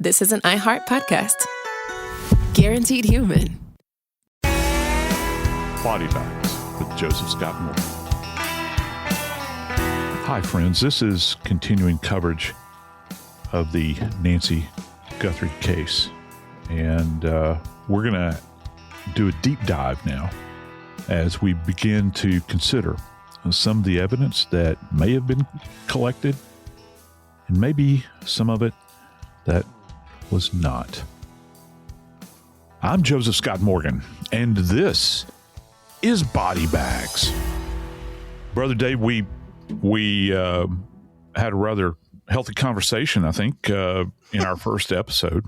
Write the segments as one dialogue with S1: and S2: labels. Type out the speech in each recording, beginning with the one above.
S1: This is an iHeart podcast. Guaranteed human.
S2: Body Bags with Joseph Scott Moore. Hi, friends. This is continuing coverage of the Nancy Guthrie case. And we're going to do a deep dive now as we begin to consider some of the evidence that may have been collected and maybe some of it that was not. I'm Joseph Scott Morgan, and this is Body Bags. Brother Dave, we had a rather healthy conversation, I think, in our first episode,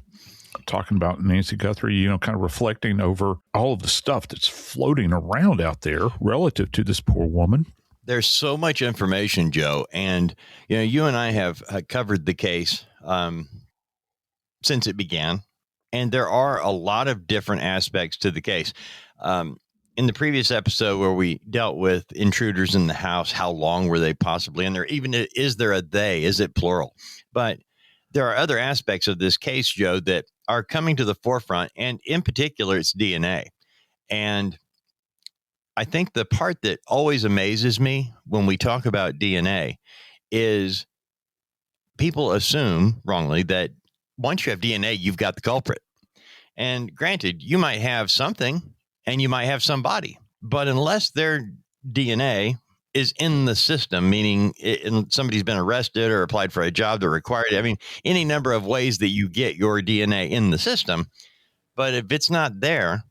S2: talking about Nancy Guthrie, kind of reflecting over all of the stuff that's floating around out there relative to this poor woman.
S3: There's so much information, Joe, and you and I have covered the case since it began, and there are a lot of different aspects to the case. In the previous episode where we dealt with intruders in the house, how long were they possibly in there? Even is there a they? Is it plural? But there are other aspects of this case, Joe, that are coming to the forefront, and in particular, it's DNA. And I think the part that always amazes me when we talk about DNA is people assume wrongly that once you have DNA, you've got the culprit. And granted, you might have something and you might have somebody, but unless their DNA is in the system, meaning somebody's been arrested or applied for a job that required it, any number of ways that you get your DNA in the system. But if it's not there,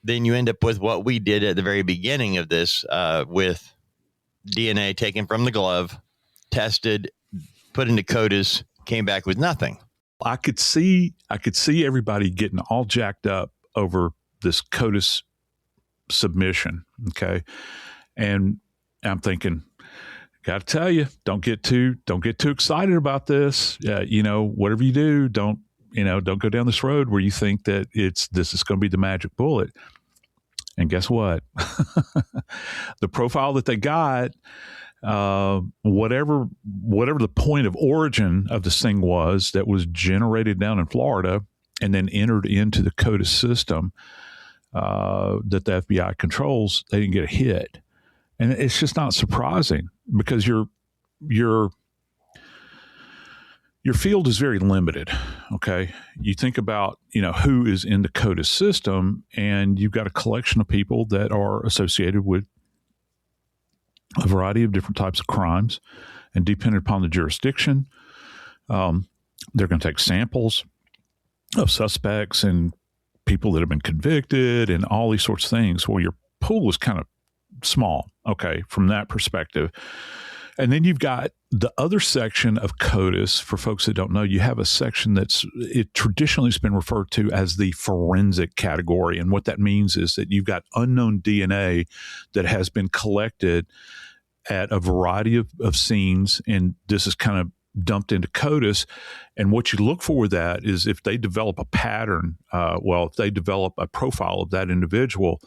S3: then you end up with what we did at the very beginning of this, with DNA taken from the glove, tested, put into CODIS, came back with nothing.
S2: I could see everybody getting all jacked up over this CODIS submission. Okay. And I'm thinking, got to tell you, don't get too excited about this. Whatever you do, don't go down this road where you think that this is going to be the magic bullet. And guess what? The profile that they got, whatever the point of origin of this thing was that was generated down in Florida and then entered into the CODIS system that the FBI controls, they didn't get a hit. And it's just not surprising because your field is very limited. Okay. You think about, who is in the CODIS system, and you've got a collection of people that are associated with a variety of different types of crimes, and depending upon the jurisdiction, they're going to take samples of suspects and people that have been convicted and all these sorts of things. Well, your pool is kind of small, okay, from that perspective. And then you've got the other section of CODIS. For folks that don't know, you have a section it traditionally has been referred to as the forensic category. And what that means is that you've got unknown DNA that has been collected at a variety of scenes. And this is kind of dumped into CODIS. And what you look for with that is if they develop a pattern, if they develop a profile of that individual,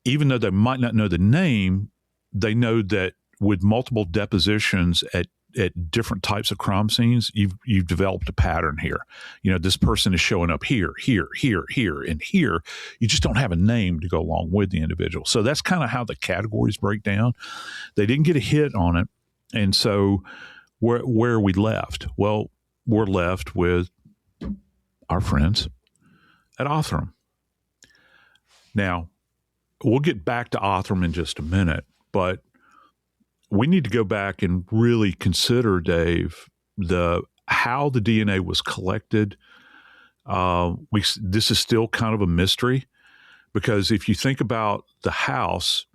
S2: even though they might not know the name, they know that with multiple depositions at different types of crime scenes, you've developed a pattern here. This person is showing up here, and here. You just don't have a name to go along with the individual. So that's kind of how the categories break down. They didn't get a hit on it. And so where are we left? Well, we're left with our friends at Othram. Now, we'll get back to Othram in just a minute, but we need to go back and really consider, Dave, how the DNA was collected. This is still kind of a mystery, because if you think about the house,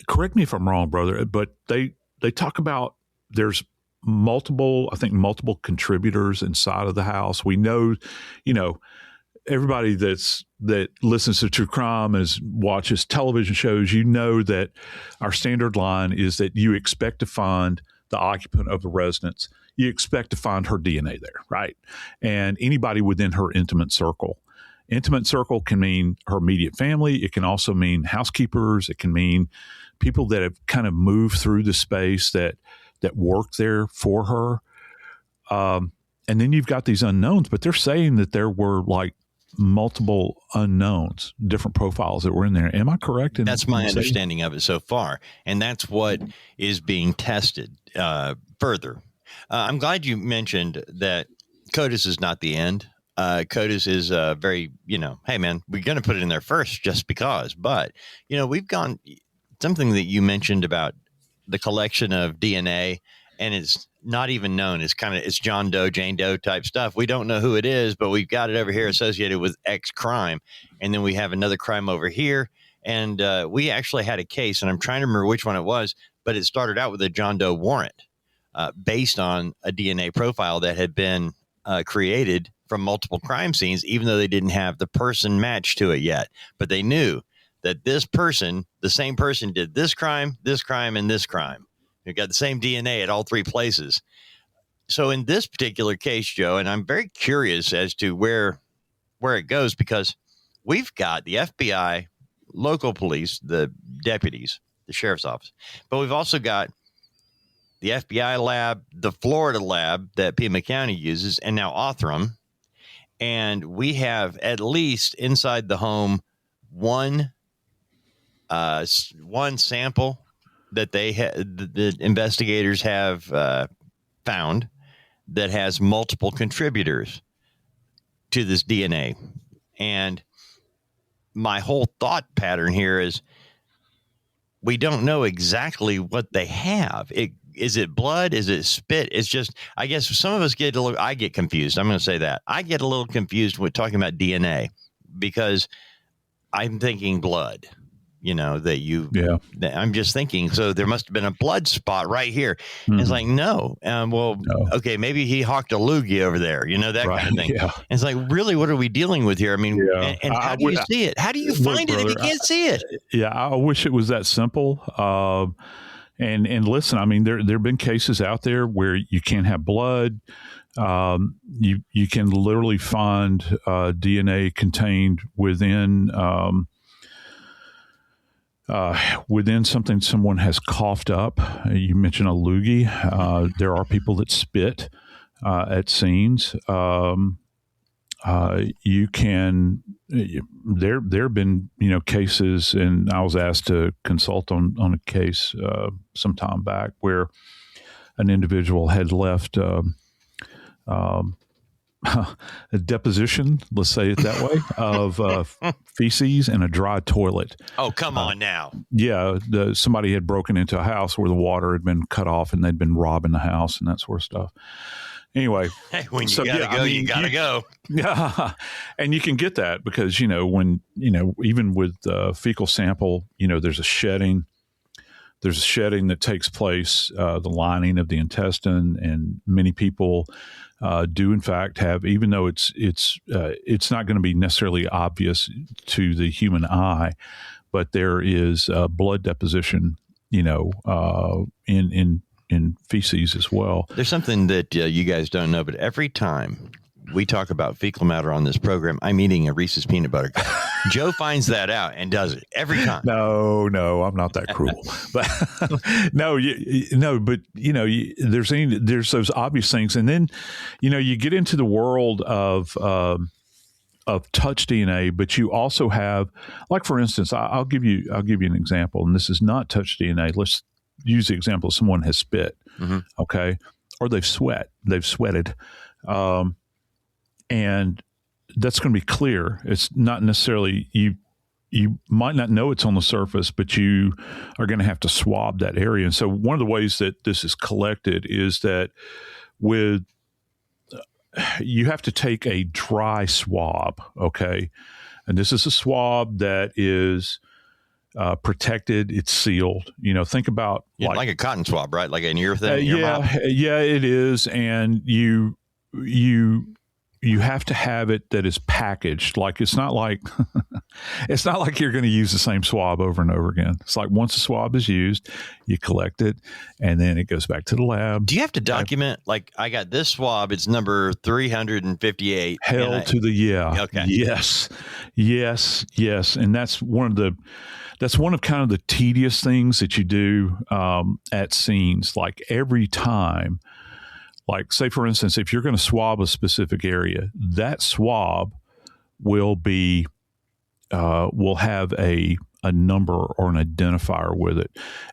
S2: correct me if I'm wrong, brother, but they talk about there's multiple contributors inside of the house. We know, everybody that listens to true crime and watches television shows, that our standard line is that you expect to find the occupant of the residence. You expect to find her DNA there, right? And anybody within her intimate circle. Intimate circle can mean her immediate family. It can also mean housekeepers. It can mean people that have kind of moved through the space that work there for her. and then you've got these unknowns, but they're saying that there were like multiple unknowns, different profiles that were in there. Am I correct?
S3: That's my understanding of it so far. And that's what is being tested further. I'm glad you mentioned that CODIS is not the end. CODIS is very, hey, man, we're going to put it in there first just because. But, we've gone something that you mentioned about the collection of DNA, and it's not even known. It's John Doe, Jane Doe type stuff. We don't know who it is, but we've got it over here associated with X crime. And then we have another crime over here. And we actually had a case, and I'm trying to remember which one it was, but it started out with a John Doe warrant based on a DNA profile that had been created from multiple crime scenes, even though they didn't have the person matched to it yet. But they knew that this person, the same person, did this crime, and this crime. You've got the same DNA at all three places. So in this particular case, Joe, and I'm very curious as to where it goes, because we've got the FBI, local police, the deputies, the sheriff's office, but we've also got the FBI lab, the Florida lab that Pima County uses, and now Othram. And we have at least inside the home one sample that the investigators have found that has multiple contributors to this DNA. And my whole thought pattern here is we don't know exactly what they have. Is it blood? Is it spit? It's just, I guess some of us I get confused. I'm going to say that. I get a little confused with talking about DNA because I'm thinking blood. I'm just thinking, so there must have been a blood spot right here. Mm-hmm. And it's like, no. Okay, maybe he hawked a loogie over there, that kind of thing. Yeah. And it's like, really, what are we dealing with here? I mean, and how do you see it? How do you find it if you can't see it?
S2: I wish it was that simple. And listen, I mean, there have been cases out there where you can't have blood. You can literally find DNA contained within something someone has coughed up. You mentioned a loogie. There are people that spit at scenes. You can. There have been cases, and I was asked to consult on a case some time back where an individual had left a deposition, let's say it that way, of feces in a dry toilet.
S3: Oh, come on now.
S2: Yeah. Somebody had broken into a house where the water had been cut off and they'd been robbing the house and that sort of stuff. Anyway.
S3: Hey, when you gotta go, you gotta go.
S2: Yeah. And you can get that because, when, even with fecal sample, there's a shedding. There's a shedding that takes place, the lining of the intestine, and many people do in fact have, even though it's not going to be necessarily obvious to the human eye, but there is blood deposition, in feces as well.
S3: There's something that you guys don't know, but every time we talk about fecal matter on this program, I'm eating a Reese's peanut butter cup. Joe finds that out and does it every time.
S2: No, I'm not that cruel. But there's those obvious things, and then you get into the world of touch DNA, but you also have, like for instance, I'll give you an example, and this is not touch DNA. Let's use the example of someone has spit, okay, or they've sweated. And that's going to be clear. It's not necessarily, you might not know it's on the surface, but you are going to have to swab that area. And so one of the ways that this is collected is that you have to take a dry swab, okay? And this is a swab that is protected. It's sealed. Think about
S3: like a cotton swab, right? Like an ear thing.
S2: Yeah, it is. And you have to have it that is packaged. Like it's not like you're going to use the same swab over and over again. It's like once a swab is used, you collect it, and then it goes back to the lab.
S3: Do you have to document? Like I got this swab. It's number 358.
S2: Held to the
S3: Okay.
S2: Yes, and that's one of kind of the tedious things that you do at scenes. Like every time Like, say, for instance, if you're going to swab a specific area, that swab will be will have a number or an identifier with it.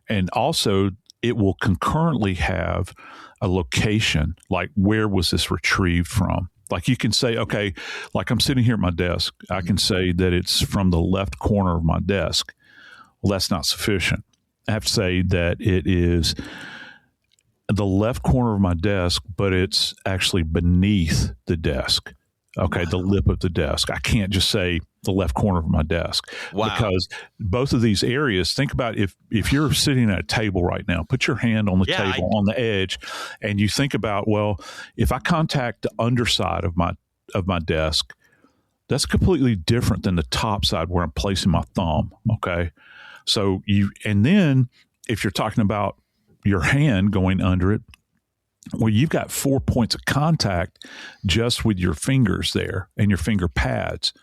S2: And also, it will concurrently have a location, like where was this retrieved from? Like you can say, okay, like I'm sitting here at my desk, I can say that it's from the left corner of my desk. Well, that's not sufficient. I have to say that it is the left corner of my desk, but it's actually beneath the desk. Okay, the lip of the desk. I can't just say the left corner of my desk.
S3: Wow.
S2: Because both of these areas, think about if you're sitting at a table right now, put your hand on the table on the edge, and you think about, well, if I contact the underside of my desk, that's completely different than the top side where I'm placing my thumb. Okay. So and then if you're talking about your hand going under it, well, you've got 4 points of contact just with your fingers there and your finger pads.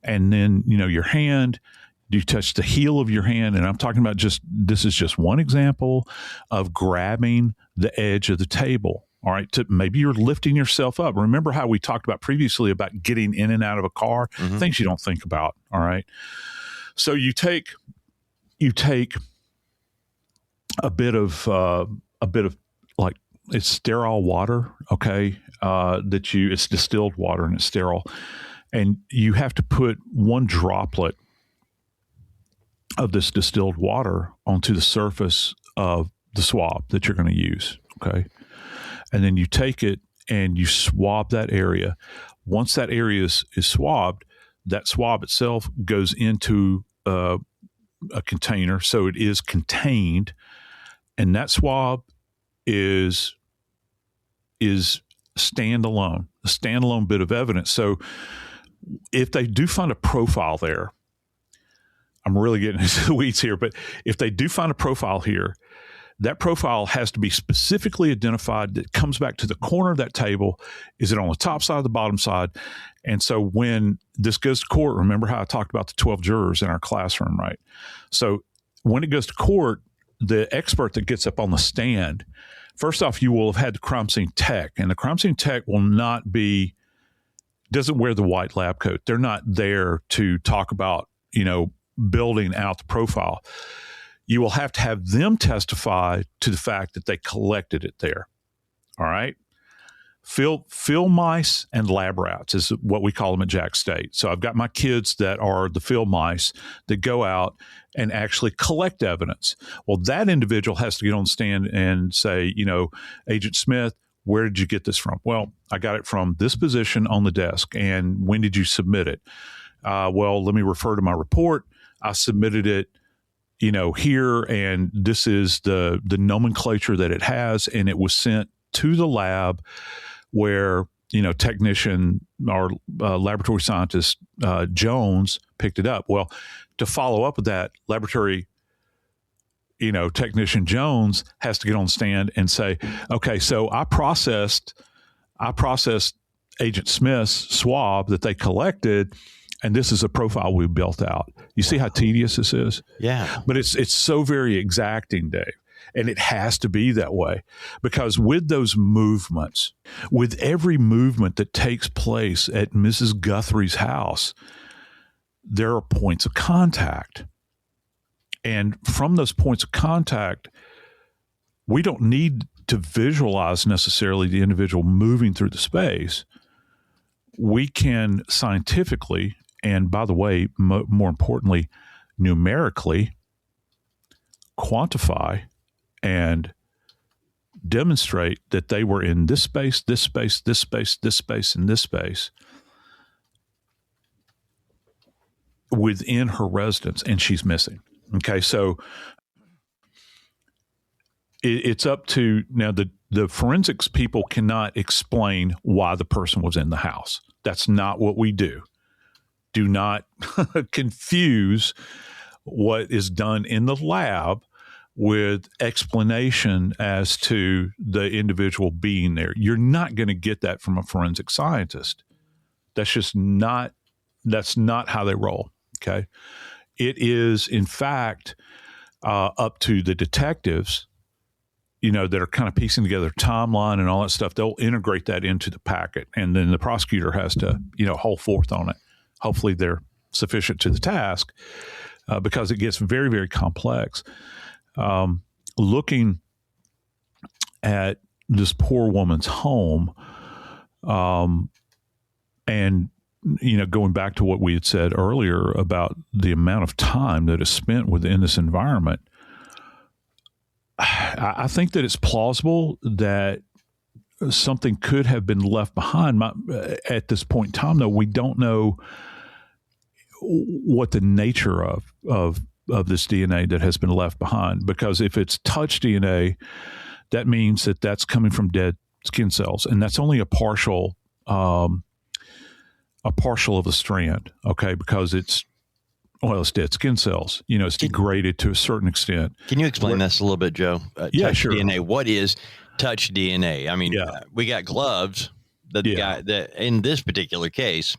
S2: And then, your hand, you touch the heel of your hand. And I'm talking about this is just one example of grabbing the edge of the table. All right. Maybe you're lifting yourself up. Remember how we talked about previously about getting in and out of a car, things you don't think about. All right. So you take a bit of like, it's sterile water, okay, it's distilled water and it's sterile. And you have to put one droplet of this distilled water onto the surface of the swab that you're going to use, okay? And then you take it and you swab that area. Once that area is swabbed, that swab itself goes into a container, so it is contained, and that swab is standalone, a standalone bit of evidence. So if they do find a profile there, I'm really getting into the weeds here, but if they do find a profile here, that profile has to be specifically identified. That comes back to the corner of that table. Is it on the top side, the bottom side? And so when this goes to court, remember how I talked about the 12 jurors in our classroom, right? So when it goes to court, the expert that gets up on the stand, first off, you will have had the crime scene tech, and the crime scene tech doesn't wear the white lab coat. They're not there to talk about, building out the profile. You will have to have them testify to the fact that they collected it there. All right. Field mice and lab rats is what we call them at Jack State. So I've got my kids that are the field mice that go out and actually collect evidence. Well, that individual has to get on the stand and say, Agent Smith, where did you get this from? Well, I got it from this position on the desk. And when did you submit it? Well, let me refer to my report. I submitted it, here, and this is the nomenclature that it has, and it was sent to the lab where, technician or laboratory scientist Jones picked it up. Well, to follow up with that, laboratory, technician Jones has to get on the stand and say, okay, so I processed Agent Smith's swab that they collected, and this is a profile we built out. You see how tedious this is?
S3: Yeah.
S2: But it's so very exacting, Dave. And it has to be that way, because with those movements, with every movement that takes place at Mrs. Guthrie's house, there are points of contact. And from those points of contact, we don't need to visualize necessarily the individual moving through the space. We can scientifically, and by the way, more importantly, numerically, quantify and demonstrate that they were in this space, this space, this space, this space, and this space within her residence, and she's missing. Okay, so it's up to now the forensics people cannot explain why the person was in the house. That's not what we do. Do not confuse what is done in the lab with explanation as to the individual being there. You're not going to get that from a forensic scientist. That's not how they roll. Okay. It is, in fact, up to the detectives that are kind of piecing together timeline and all that stuff, they'll integrate that into the packet. And then the prosecutor has to, hold forth on it. Hopefully they're sufficient to the task because it gets very, very complex. Looking at this poor woman's home, and going back to what we had said earlier about the amount of time that is spent within this environment, I think that it's plausible that something could have been left behind. At this point in time, though, we don't know what the nature of this DNA that has been left behind, because if it's touch DNA, that means that that's coming from dead skin cells, and that's only a partial of the strand, okay? Because it's dead skin cells. It's degraded to a certain extent.
S3: Can you explain this a little bit, Joe?
S2: Yeah,
S3: touch
S2: sure.
S3: DNA. What is touch DNA? I mean, we got gloves. The guy that in this particular case,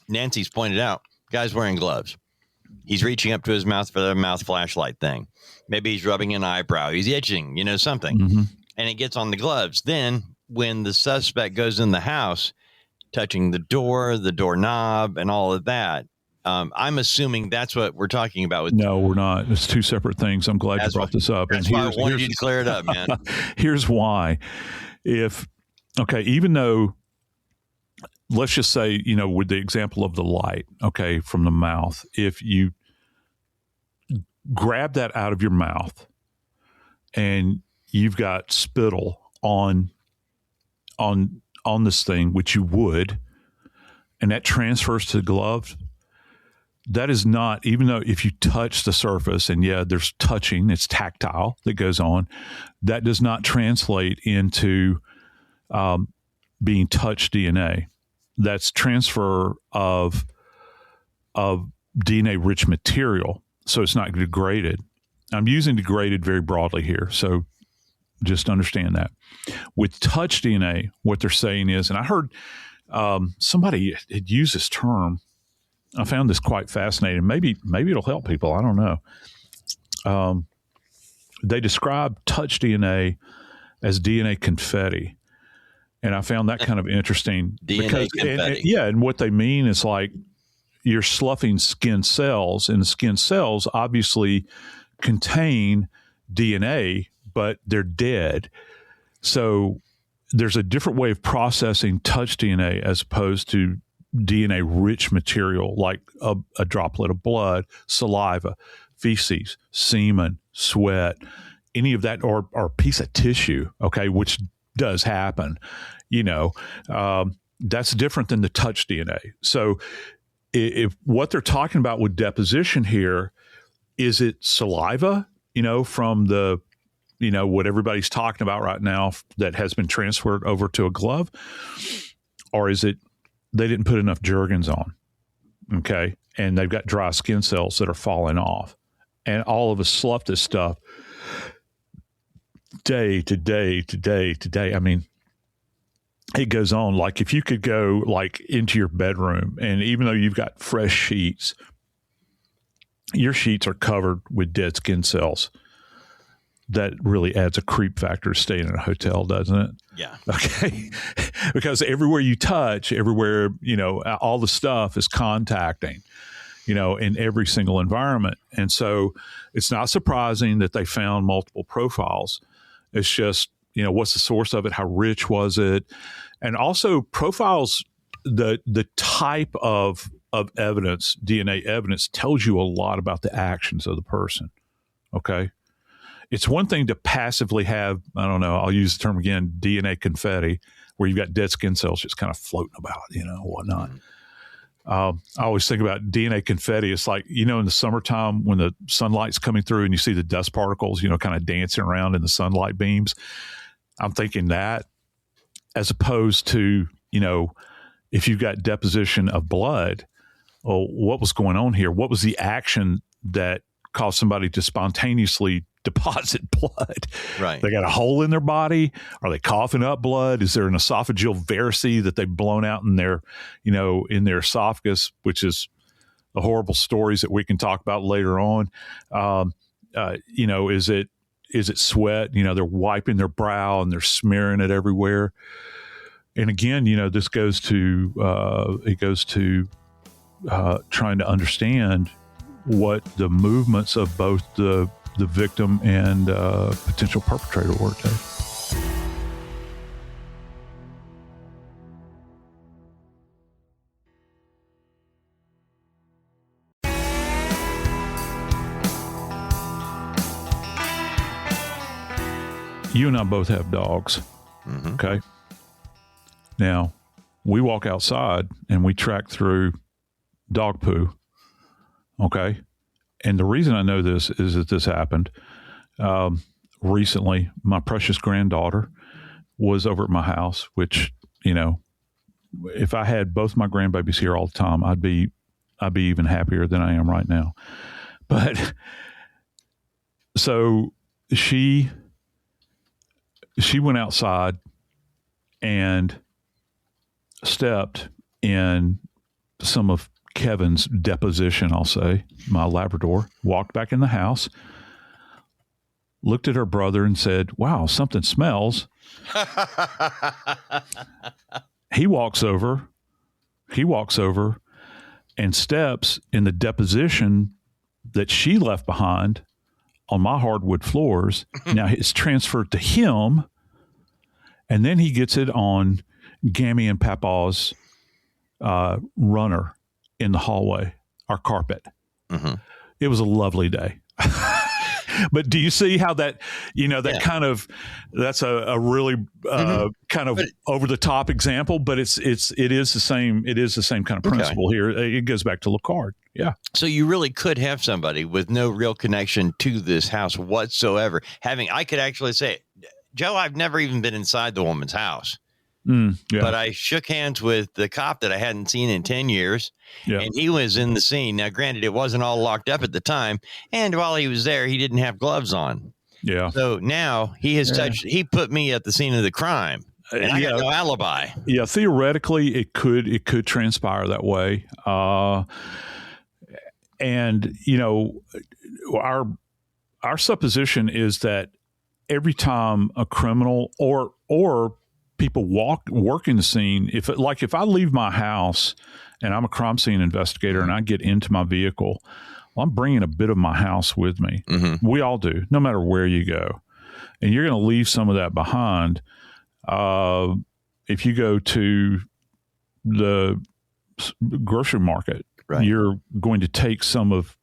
S3: Nancy's pointed out, guy's wearing gloves. He's reaching up to his mouth for the mouth flashlight thing. Maybe he's rubbing an eyebrow. He's itching, something. Mm-hmm. And it gets on the gloves. Then when the suspect goes in the house, touching the doorknob and all of that, I'm assuming that's what we're talking about.
S2: No, we're not. It's two separate things. I'm glad you brought this up.
S3: That's why I wanted you to clear it up, man.
S2: Here's why. Even though, let's just say, with the example of the light, from the mouth, if you grab that out of your mouth and you've got spittle on this thing, which you would, and that transfers to the glove, that is not, even though if you touch the surface and there's touching, it's tactile that goes on, that does not translate into being touch DNA. That's transfer of DNA rich material. So it's not degraded. I'm using degraded very broadly here. So just understand that. With touch DNA, what they're saying is, and I heard somebody had used this term. I found this quite fascinating. Maybe it'll help people. I don't know. They describe touch DNA as DNA confetti. And I found that kind of interesting.
S3: DNA confetti.
S2: And what they mean is like you're sloughing skin cells, and the skin cells obviously contain DNA, but they're dead. So there's a different way of processing touch DNA as opposed to DNA-rich material like a droplet of blood, saliva, feces, semen, sweat, any of that, or a piece of tissue, which does happen, that's different than the touch DNA. So if what they're talking about with deposition here, is it saliva, from the, what everybody's talking about right now that has been transferred over to a glove, or is it they didn't put enough Jergens on, and they've got dry skin cells that are falling off, and all of us slough this stuff day to day to day to day. I mean, it goes on. Like if you could go like into your bedroom, and even though you've got fresh sheets, your sheets are covered with dead skin cells. That really adds a creep factor to staying in a hotel, doesn't it?
S3: Yeah.
S2: Okay. Because everywhere you touch, everywhere, all the stuff is contacting, in every single environment. And so it's not surprising that they found multiple profiles. It's just, what's the source of it? How rich was it? And also profiles, the type of evidence, DNA evidence, tells you a lot about the actions of the person. Okay. It's one thing to passively have, I don't know, I'll use the term again, DNA confetti, where you've got dead skin cells just kind of floating about, whatnot. I always think about DNA confetti. It's like, in the summertime when the sunlight's coming through and you see the dust particles, kind of dancing around in the sunlight beams. I'm thinking that, as opposed to, if you've got deposition of blood, what was going on here? What was the action that caused somebody to spontaneously deposit blood?
S3: Right.
S2: They got a hole in their body. Are they coughing up blood? Is there an esophageal varice that they've blown out in their, in their esophagus, which is the horrible stories that we can talk about later on. Is is it sweat? You know, they're wiping their brow and they're smearing it everywhere. And again, you know, this goes to trying to understand what the movements of both the victim and potential perpetrator were. You and I both have dogs. Mm-hmm. Okay. Now, we walk outside and we track through dog poo. Okay. And the reason I know this is that this happened recently. My precious granddaughter was over at my house, which, you know, if I had both my grandbabies here all the time, I'd be even happier than I am right now. But so she went outside and stepped in some of Kevin's deposition, I'll say, my Labrador, walked back in the house, looked at her brother and said, "Wow, something smells." He walks over and steps in the deposition that she left behind on my hardwood floors. Now it's transferred to him, and then he gets it on Gammy and Papa's runner in the hallway, our carpet. Mm-hmm. It was a lovely day. But do you see how that, you know, that kind of, that's a really kind of over the top example, but it is the same kind of principle here. It goes back to Lacard. Yeah. So
S3: you really could have somebody with no real connection to this house whatsoever. I could actually say, Joe, I've never even been inside the woman's house. But I shook hands with the cop that I hadn't seen in 10 years, and he was in the scene. Now, granted, it wasn't all locked up at the time, and while he was there, he didn't have gloves on. Yeah. So now he has he put me at the scene of the crime, and I got no alibi.
S2: Yeah, theoretically, it could transpire that way. And, you know, our supposition is that every time a criminal or people working the scene, if I leave my house and I'm a crime scene investigator and I get into my vehicle, well, I'm bringing a bit of my house with me. Mm-hmm. We all do, no matter where you go. And you're going to leave some of that behind. If you go to the grocery market, you're going to take some of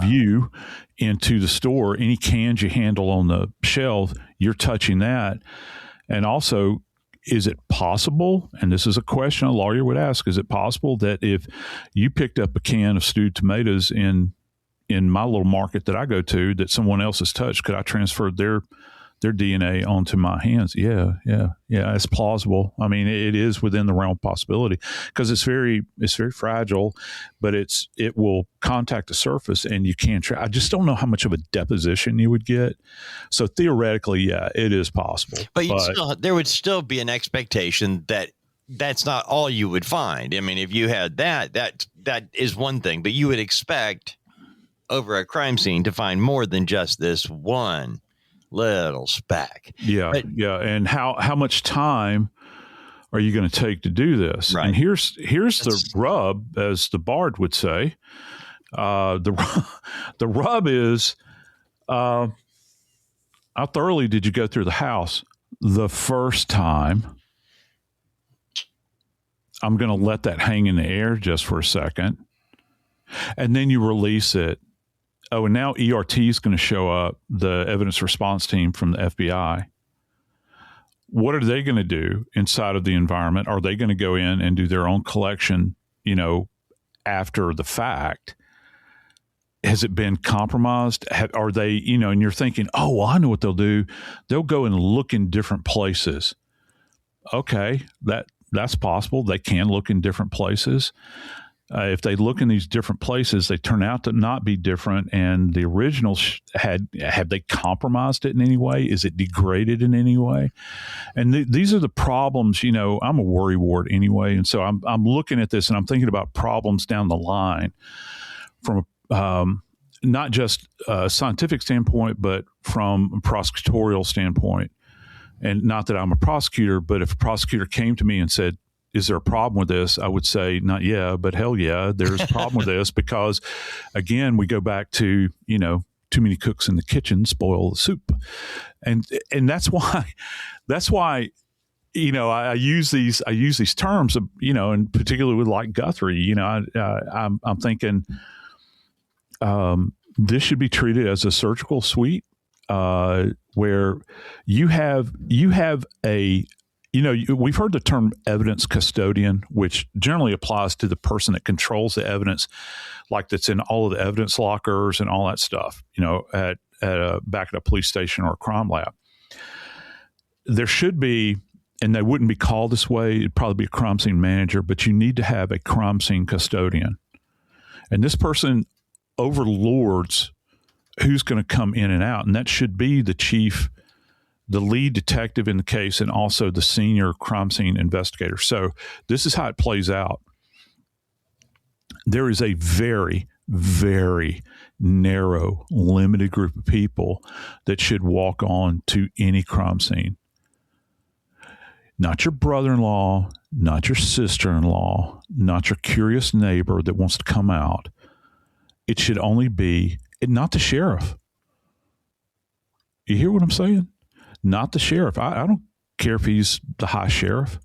S2: you into the store. Any cans you handle on the shelf, you're touching that. And also, is it possible, and this is a question a lawyer would ask, is it possible that if you picked up a can of stewed tomatoes in my little market that I go to that someone else has touched, could I transfer their DNA onto my hands? Yeah. It's plausible. I mean, it is within the realm of possibility because it's very fragile, but it will contact the surface and you can't I just don't know how much of a deposition you would get. So theoretically, yeah, it is possible.
S3: But there would still be an expectation that that's not all you would find. I mean, if you had that is one thing, but you would expect over a crime scene to find more than just this one little speck. Yeah.
S2: And how much time are you going to take to do this? Right. And here's the rub, as the Bard would say. The rub is, how thoroughly did you go through the house the first time? I'm going to let that hang in the air just for a second. And then you release it. Oh, and now ERT is going to show up, the evidence response team from the FBI. What are they going to do inside of the environment? Are they going to go in and do their own collection, you know, after the fact? Has it been compromised? Are they, you know, and you're thinking, oh, well, I know what they'll do. They'll go and look in different places. Okay, that's possible. They can look in different places. If they look in these different places, they turn out to not be different. And the originals have they compromised it in any way? Is it degraded in any way? And these are the problems. You know, I'm a worrywart anyway, and so I'm looking at this and I'm thinking about problems down the line from not just a scientific standpoint, but from a prosecutorial standpoint. And not that I'm a prosecutor, but if a prosecutor came to me and said, is there a problem with this? I would say, not yeah, but hell yeah, there's a problem with this, because again, we go back to, too many cooks in the kitchen spoil the soup. And that's why, I use these terms, and particularly with like Guthrie, I'm thinking, this should be treated as a surgical suite, where you have a, we've heard the term evidence custodian, which generally applies to the person that controls the evidence, like that's in all of the evidence lockers and all that stuff, back at a police station or a crime lab. There should be, and they wouldn't be called this way, it'd probably be a crime scene manager, but you need to have a crime scene custodian. And this person overlords who's going to come in and out, and that should be the chief, the lead detective in the case, and also the senior crime scene investigator. So this is how it plays out. There is a very, very narrow, limited group of people that should walk on to any crime scene. Not your brother-in-law, not your sister-in-law, not your curious neighbor that wants to come out. It should only be, not the sheriff. You hear what I'm saying? Not the sheriff. I don't care if he's the high sheriff.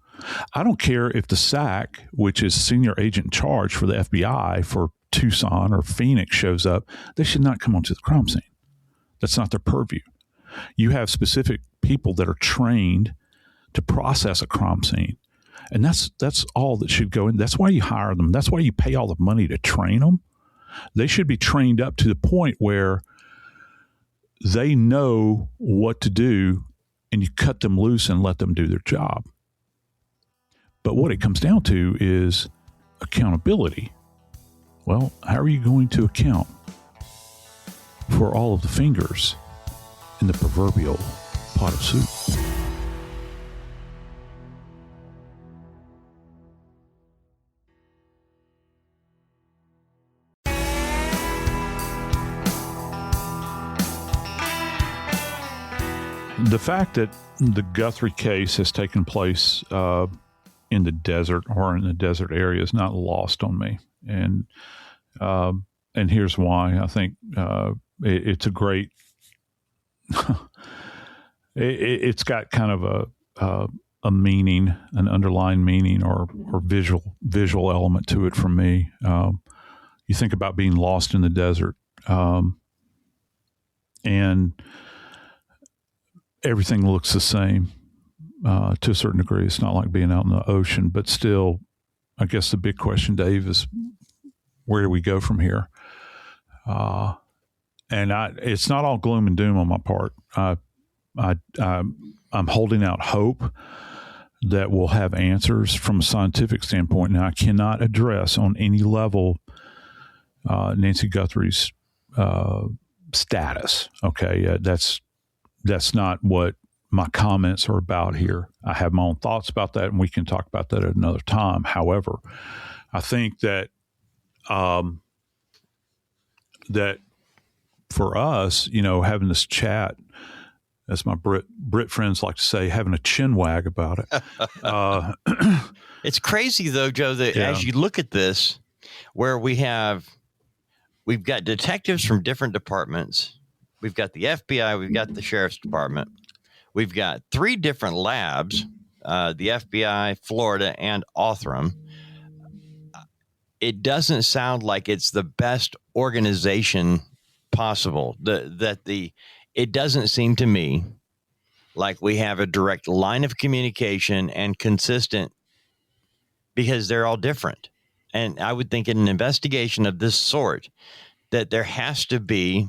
S2: I don't care if the SAC, which is senior agent in charge for the FBI for Tucson or Phoenix, shows up. They should not come onto the crime scene. That's not their purview. You have specific people that are trained to process a crime scene. And that's all that should go in. That's why you hire them. That's why you pay all the money to train them. They should be trained up to the point where they know what to do, and you cut them loose and let them do their job. But what it comes down to is accountability. Well, how are you going to account for all of the fingers in the proverbial pot of soup? The fact that the Guthrie case has taken place in the desert or in the desert area is not lost on me, and here's why. I think it's a great. It's got kind of a meaning, an underlying meaning, or visual element to it for me. You think about being lost in the desert, and everything looks the same to a certain degree. It's not like being out in the ocean, but still, I guess the big question, Dave, is where do we go from here? And it's not all gloom and doom on my part. I'm holding out hope that we'll have answers from a scientific standpoint. Now, I cannot address on any level Nancy Guthrie's status. Okay, that's not what my comments are about here. I have my own thoughts about that, and we can talk about that at another time. However, I think that that for us, having this chat, as my Brit friends like to say, having a chin wag about it.
S3: It's crazy though, Joe, that as you look at this, where we've got detectives from different departments. We've got the FBI, we've got the Sheriff's Department. We've got 3 different labs, the FBI, Florida, and Othram. It doesn't sound like it's the best organization possible. It doesn't seem to me like we have a direct line of communication and consistent, because they're all different. And I would think in an investigation of this sort that there has to be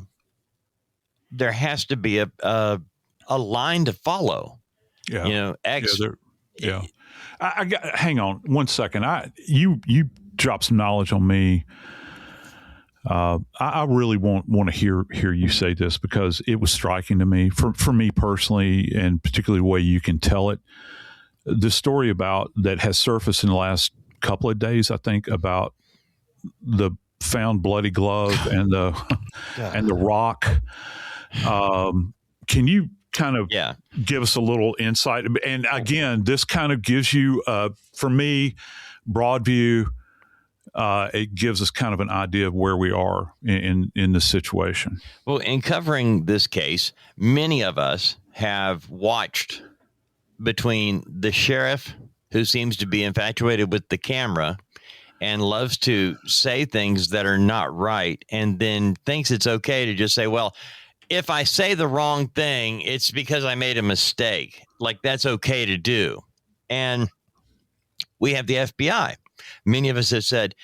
S3: a line to follow. Yeah.
S2: Hang on 1 second. You dropped some knowledge on me. I really want to hear you say this, because it was striking to me for me personally, and particularly the way you can tell it. The story about that has surfaced in the last couple of days, I think, about the found bloody glove and the and the rock. Can you kind of give us a little insight? And again, this kind of gives you, for me, broad view. It gives us kind of an idea of where we are in this situation.
S3: Well, in covering this case, many of us have watched between the sheriff, who seems to be infatuated with the camera and loves to say things that are not right, and then thinks it's okay to just say, well, if I say the wrong thing, it's because I made a mistake. Like, that's okay to do. And we have the FBI. Many of us have said,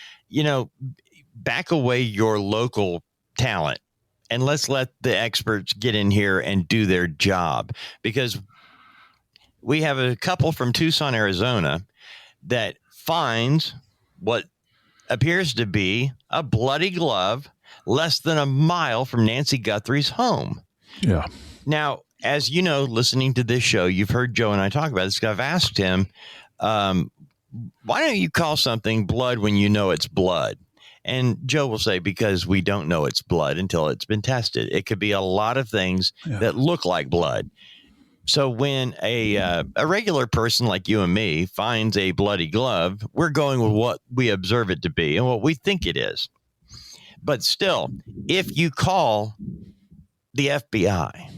S3: back away your local talent and let's let the experts get in here and do their job. Because we have a couple from Tucson, Arizona, that finds what appears to be a bloody glove less than a mile from Nancy Guthrie's home.
S2: Yeah.
S3: Now, as you know, listening to this show, you've heard Joe and I talk about this. I've asked him, why don't you call something blood when you know it's blood? And Joe will say, because we don't know it's blood until it's been tested. It could be a lot of things that look like blood. So when a regular person like you and me finds a bloody glove, we're going with what we observe it to be and what we think it is. But still, if you call the FBI,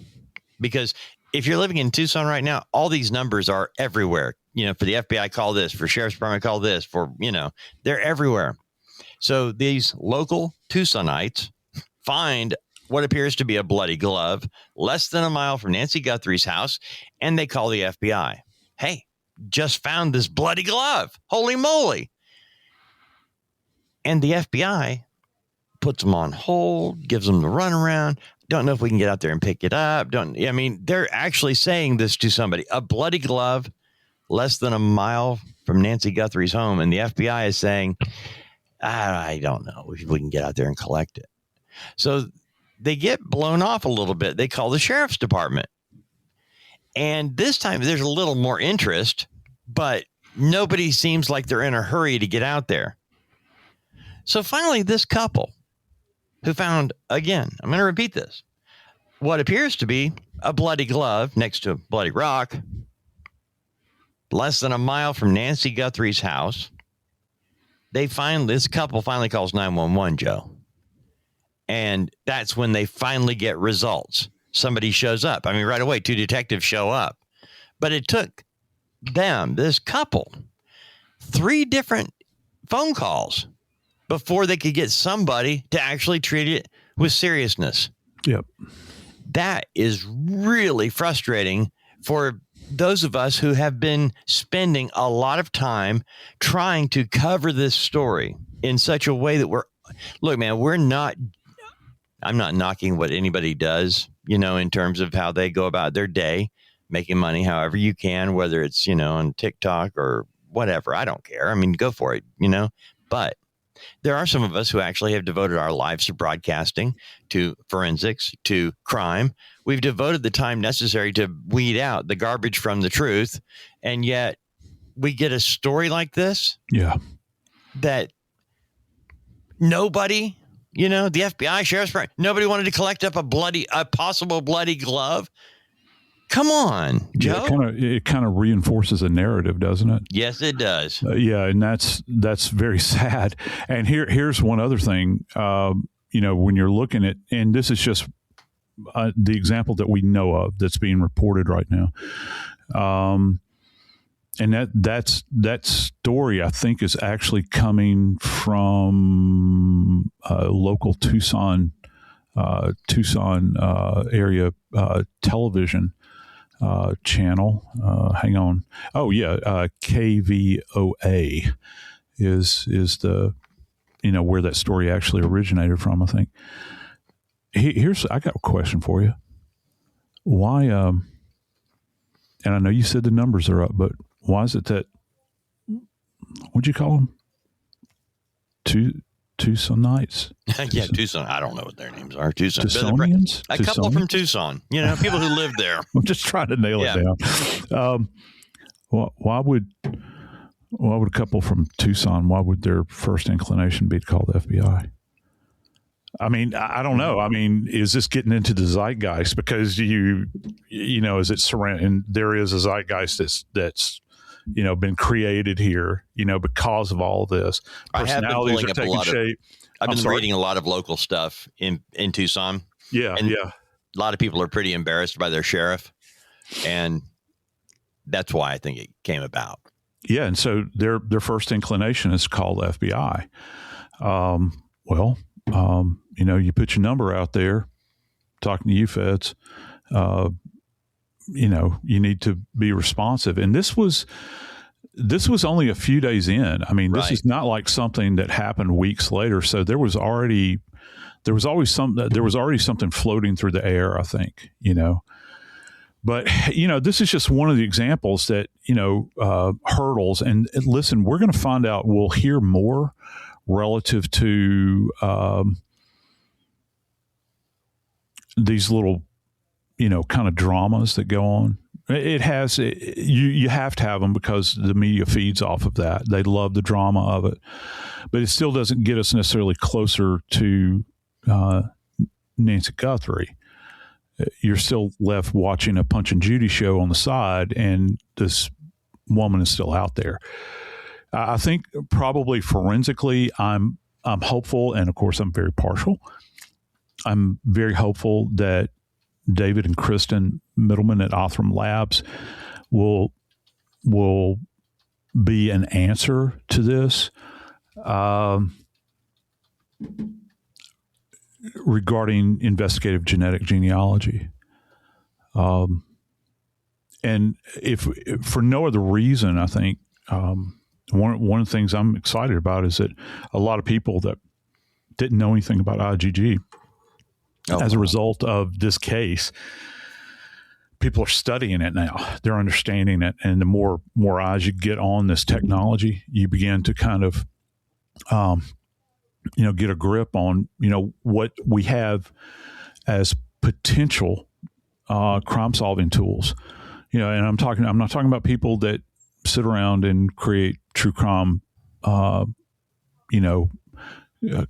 S3: because if you're living in Tucson right now, all these numbers are everywhere. For the FBI, call this. For Sheriff's Department, call this. For, they're everywhere. So these local Tucsonites find what appears to be a bloody glove less than a mile from Nancy Guthrie's house, and they call the FBI. Hey, just found this bloody glove. Holy moly. And the FBI puts them on hold, gives them the runaround. Don't know if we can get out there and pick it up. They're actually saying this to somebody. A bloody glove less than a mile from Nancy Guthrie's home. And the FBI is saying, I don't know if we can get out there and collect it. So they get blown off a little bit. They call the sheriff's department. And this time there's a little more interest, but nobody seems like they're in a hurry to get out there. So finally, this couple who found, again, I'm going to repeat this, what appears to be a bloody glove next to a bloody rock, less than a mile from Nancy Guthrie's house. This couple finally calls 911, Joe. And that's when they finally get results. Somebody shows up. Right away, 2 detectives show up. But it took them, this couple, 3 different phone calls before they could get somebody to actually treat it with seriousness.
S2: Yep.
S3: That is really frustrating for those of us who have been spending a lot of time trying to cover this story in such a way that I'm not knocking what anybody does, in terms of how they go about their day, making money however you can, whether it's, on TikTok or whatever. I don't care. Go for it, but there are some of us who actually have devoted our lives to broadcasting, to forensics, to crime. We've devoted the time necessary to weed out the garbage from the truth. And yet we get a story like this.
S2: Yeah.
S3: That nobody, the FBI, Sheriff's Department, nobody wanted to collect up a possible bloody glove. Come on, Joe.
S2: Yeah, it kind of reinforces a narrative, doesn't it?
S3: Yes, it does.
S2: And that's very sad. And here's one other thing. When you're looking at, and this is just the example that we know of that's being reported right now. And that story, I think, is actually coming from local Tucson area television channel. Hang on. Oh yeah. KVOA is the, where that story actually originated from, I think. I got a question for you. Why, and I know you said the numbers are up, but why is it that, what'd you call them? Tucsonites?
S3: Yeah, Tucson. I don't know what their names are.
S2: Tucsonians?
S3: A couple from Tucson, people who live there.
S2: I'm just trying to nail it down. Why would a couple from Tucson, why would their first inclination be to call the FBI? I mean, I don't know. I mean, is this getting into the zeitgeist? Because you know, is it surround? And there is a zeitgeist that's been created here, because of all of this. Personalities are taking shape.
S3: I've been reading a lot of local stuff in Tucson.
S2: Yeah,
S3: and a lot of people are pretty embarrassed by their sheriff, and that's why I think it came about.
S2: Yeah, and so their first inclination is to call the FBI. You put your number out there, talking to you feds, you need to be responsive. And this was only a few days in. I mean, this is not like something that happened weeks later. So there was already something floating through the air, I think, But, this is just one of the examples that, hurdles. And listen, we're going to find out, we'll hear more relative to these little, kind of dramas that go on. You have to have them because the media feeds off of that. They love the drama of it. But it still doesn't get us necessarily closer to Nancy Guthrie. You're still left watching a Punch and Judy show on the side, and this woman is still out there. I think probably forensically, I'm hopeful, and of course I'm very partial. I'm very hopeful that David and Kristen Middleman at Othram Labs will be an answer to this. Regarding investigative genetic genealogy. And if for no other reason, I think one of the things I'm excited about is that a lot of people that didn't know anything about IgG as a result of this case, people are studying it now. They're understanding it. And the more eyes you get on this technology, you begin to kind of get a grip on, what we have as potential crime solving tools. And I'm not talking about people that sit around and create true crime,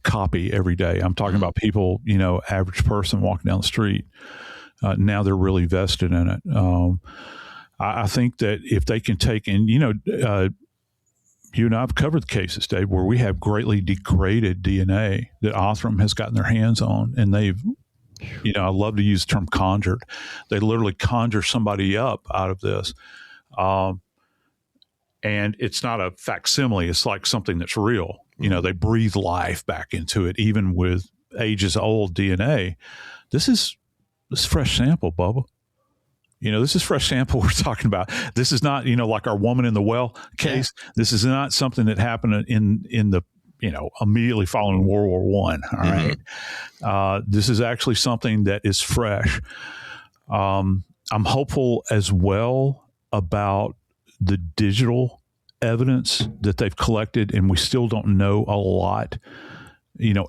S2: copy every day. I'm talking about people, average person walking down the street. Now they're really vested in it. I think that if they can take in, you and I have covered cases, Dave, where we have greatly degraded DNA that Othram has gotten their hands on, and they've, I love to use the term conjured. They literally conjure somebody up out of this. And it's not a facsimile. It's like something that's real. They breathe life back into it, even with ages old DNA. This is fresh sample, Bubba. This is fresh sample we're talking about. This is not, like our woman in the well case. Yeah. This is not something that happened in the, immediately following World War I. All right. This is actually something that is fresh. I'm hopeful as well about the digital evidence that they've collected, and we still don't know a lot,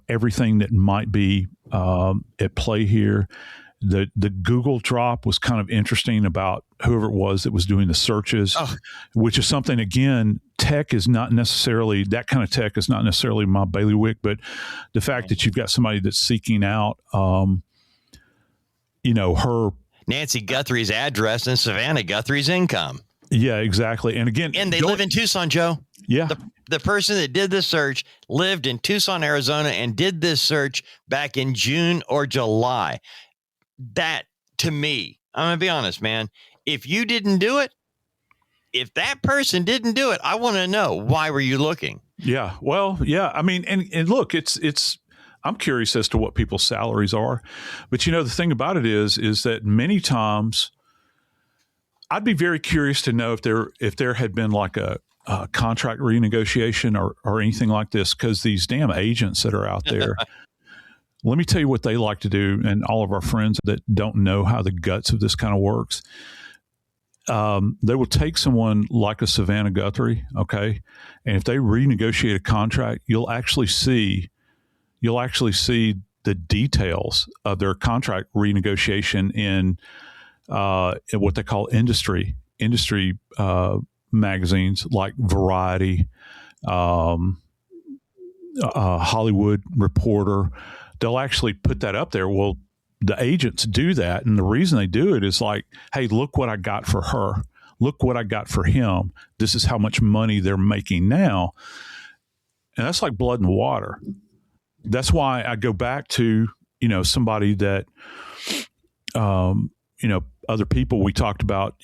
S2: everything that might be at play here. The Google drop was kind of interesting about whoever it was that was doing the searches, which is something, again, tech is not necessarily, that kind of tech is not necessarily my bailiwick, but the fact that you've got somebody that's seeking out, her
S3: Nancy Guthrie's address and Savannah Guthrie's income.
S2: Yeah, exactly. And again,
S3: and they live in Tucson, Joe.
S2: Yeah.
S3: The person that did this search lived in Tucson, Arizona, and did this search back in June or July. That, to me, I'm going to be honest, man, if you didn't do it, if that person didn't do it, I want to know, why were you looking?
S2: Yeah. Well, yeah. I mean, and look, I'm curious as to what people's salaries are, but the thing about it is that many times I'd be very curious to know if there had been like a contract renegotiation or anything like this, because these damn agents that are out there, let me tell you what they like to do, and all of our friends that don't know how the guts of this kind of works. They will take someone like a Savannah Guthrie, okay, and if they renegotiate a contract, you'll actually see the details of their contract renegotiation in what they call industry magazines like Variety, Hollywood Reporter. they'll actually put that up there. Well, the agents do that. And the reason they do it is like, hey, look what I got for her. Look what I got for him. This is how much money they're making now. And that's like blood in the water. That's why I go back to, somebody that, other people we talked about,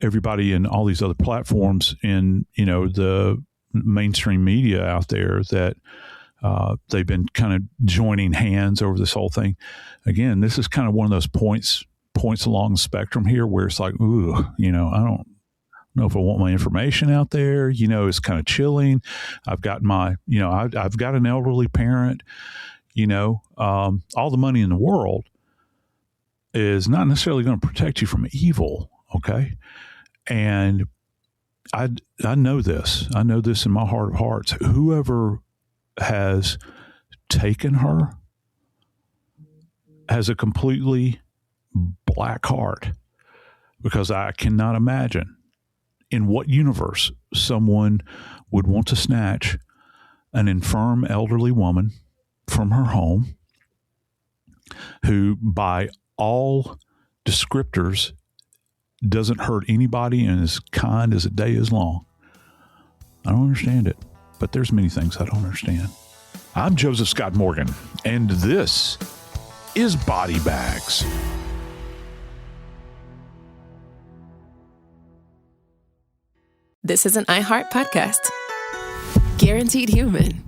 S2: everybody in all these other platforms in, the mainstream media out there that they've been kind of joining hands over this whole thing. Again, this is kind of one of those points along the spectrum here where it's like, ooh, I don't know if I want my information out there. It's kind of chilling. I've got I've got an elderly parent. All the money in the world is not necessarily going to protect you from evil. Okay, and I know this. I know this in my heart of hearts. Whoever has taken her has a completely black heart, because I cannot imagine in what universe someone would want to snatch an infirm elderly woman from her home who, by all descriptors, doesn't hurt anybody and is kind as a day is long. I don't understand it, but there's many things I don't understand. I'm Joseph Scott Morgan, and this is Body Bags.
S1: This is an iHeart podcast. Guaranteed Human.